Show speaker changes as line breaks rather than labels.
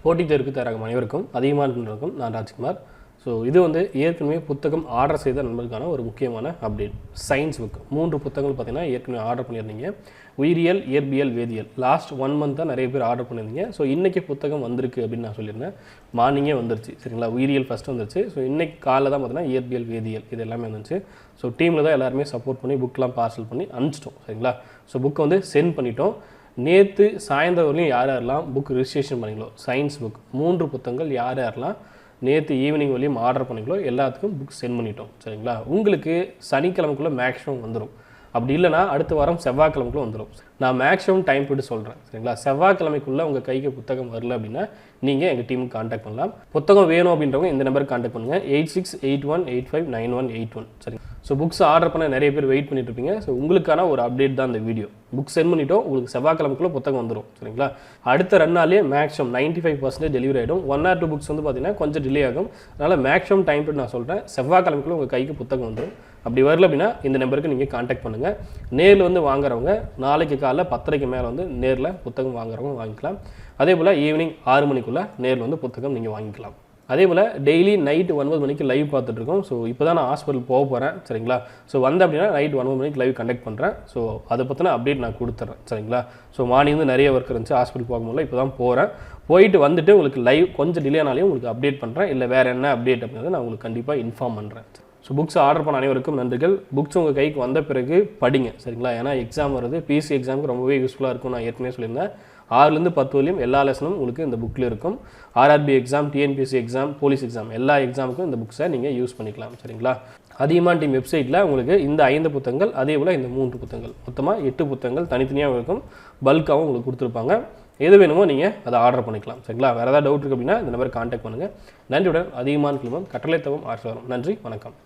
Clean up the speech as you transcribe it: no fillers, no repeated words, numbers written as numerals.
போட்டித் தேர்வுக்கு தயாராகும் அனைவருக்கும் அதிகமானவர்களுக்கும் நான் ராஜ்குமார். ஸோ இது வந்து ஏற்கனவே புத்தகம் ஆர்டர் செய்த நண்பர்களுக்கான ஒரு முக்கியமான அப்டேட். சயின்ஸ் புக் 3 புத்தகங்கள் பார்த்தீங்கன்னா ஏற்கனவே ஆர்டர் பண்ணியிருந்தீங்க. உயிரியல், இயற்பியல், வேதியியல் லாஸ்ட் 1 month தான் நிறைய பேர் ஆர்டர் பண்ணியிருந்தீங்க. ஸோ இன்றைக்கி புத்தகம் வந்திருக்கு அப்படின்னு நான் சொல்லியிருந்தேன். மார்னிங்கே வந்துருச்சு சரிங்களா. உயிரியல் ஃபஸ்ட்டு வந்துருச்சு. ஸோ இன்றைக்கி காலைல தான் பார்த்தீங்கன்னா இயற்பியல், வேதியியல் இது எல்லாமே வந்துச்சு. ஸோ டீமில் தான் எல்லாருமே சப்போர்ட் பண்ணி புக்கெலாம் பார்சல் பண்ணி அனுப்பிச்சிட்டோம் சரிங்களா. ஸோ புக்கை வந்து சென்ட் பண்ணிட்டோம். நேற்று சாயந்தரம் வரையும் யார் யாரெல்லாம் புக் ரிஜிஸ்ட்ரேஷன் பண்ணிங்களோ சயின்ஸ் புக் 3 புத்தகங்கள் யார் யாரெல்லாம் நேற்று ஈவினிங் வரையும் ஆர்டர் பண்ணிங்களோ எல்லாத்துக்கும் புக் சென்ட் பண்ணிட்டோம் சரிங்களா. உங்களுக்கு சனிக்கிழமைக்குள்ளே மேக்ஸிமம் வந்துடும். அப்படி இல்லைனா அடுத்த வாரம் செவ்வாய்க்கிழமைக்குள்ளே வந்துடும். நான் மேக்ஸிமம் டைம் போட்டு சொல்கிறேன் சரிங்களா. செவ்வாய்க்கிழமைக்குள்ளே உங்கள் கைக்கு புத்தகம் வரல அப்படின்னா நீங்கள் எங்கள் டீமுக்கு காண்டாக்ட் பண்ணலாம். புத்தகம் வேணும் அப்படின்றவங்க இந்த நம்பருக்கு காண்டாக்ட் பண்ணுங்கள். 8681859181 சரி. ஸோ புக்ஸ் ஆர்டர் பண்ண நிறைய பேர் வெயிட் பண்ணிட்டு இருப்பீங்க. ஸோ உங்களுக்கான ஒரு அப்டேட் தான் இந்த வீடியோ. புக் சென்ட் பண்ணிட்டோம். உங்களுக்கு செவ்வாய்க்கிழமைக்குள்ளே புத்தகம் வந்துடும் சரிங்களா. அடுத்த 2 நாள்லேயே மேக்ஸிமம் 95% டெலிவரி ஆகிடும். 1 or 2 புக்ஸ் வந்து பார்த்தீங்கன்னா கொஞ்சம் டிலே ஆகும். அதனால் மேக்ஸிமம் டைம் போட்டு நான் சொல்கிறேன். செவ்வாய்க்கிழமைக்குள்ளே உங்கள் கைக்கு புத்தகம் வந்துடும். அப்படி வரல அப்படின்னா இந்த நம்பருக்கு நீங்கள் காண்டாக்ட் பண்ணுங்கள். நேரில் வந்து வாங்குறவங்க நாளைக்கு காலைல 10:30 மேலே வந்து நேரில் புத்தகம் வாங்குறவங்க வாங்கிக்கலாம். அதே போல் ஈவினிங் 6 மணிக்குள்ளே நேரில் வந்து புத்தகம் நீங்கள் வாங்கிக்கலாம். அதே போல் டெய்லி நைட்டு 9 மணிக்கு லைவ் பார்த்துட்ருக்கோம். ஸோ இப்போ தான் நான் ஹாஸ்பிட்டல் போக போகிறேன் சரிங்களா. ஸோ வந்த அப்படின்னா நைட் 9 மணிக்கு லைவ் கண்டக்ட் பண்ணுறேன். ஸோ அதை பற்றின அப்டேட் நான் கொடுத்துட்றேன் சரிங்களா. ஸோ மார்னிங் வந்து நிறைய ஒர்க் இருந்துச்சு, ஹாஸ்பிட்டல் போகும்போது இப்போ தான் போகிறேன். போயிட்டு வந்துட்டு உங்களுக்கு லைவ் கொஞ்சம் டிலே ஆனாலையும் உங்களுக்கு அப்டேட் பண்ணுறேன். இல்லை வேறு என்ன அப்டேட் அப்படின்றத நான் உங்களுக்கு கண்டிப்பாக இன்ஃபார்ம் பண்ணுறேன். ஸோ புக்ஸ் ஆர்டர் பண்ண அனைவருக்கும் நன்றிகள். புக்ஸ் உங்கள் கைக்கு வந்த பிறகு படிங்க சரிங்களா. ஏன்னா எக்ஸாம் வருது, பிசி எக்ஸாமுக்கு ரொம்பவே யூஸ்ஃபுல்லாக இருக்கும். நான் ஏற்கனவே சொல்லியிருந்தேன் 6லேருந்து 10 வரையும் எல்லா லெசனும் உங்களுக்கு இந்த புக்கில் இருக்கும். RRB exam, TNPSC exam, police exam எல்லா எக்ஸாமுக்கும் இந்த புக்ஸை நீங்கள் யூஸ் பண்ணிக்கலாம் சரிங்களா. அதியமான் டீம் வெப்சைட்டில் உங்களுக்கு இந்த 5 புத்தகங்கள் அதே போல் இந்த 3 புத்தகங்கள் மொத்தமாக 8 புத்தகங்கள் தனித்தனியாக இருக்கும். பல்காகவும் உங்களுக்கு கொடுத்துருப்பாங்க. எது வேணுமோ நீங்கள் அதை ஆர்டர் பண்ணிக்கலாம் சரிங்களா. வேறு ஏதாவது டவுட் இருக்குது அப்படின்னா இந்த நம்பருக்கு காண்டாக்ட் பண்ணுங்கள். நன்றியுடன் அதியமான் குழுமம் கட்டளை தவம் ஆசிரியரும். நன்றி, வணக்கம்.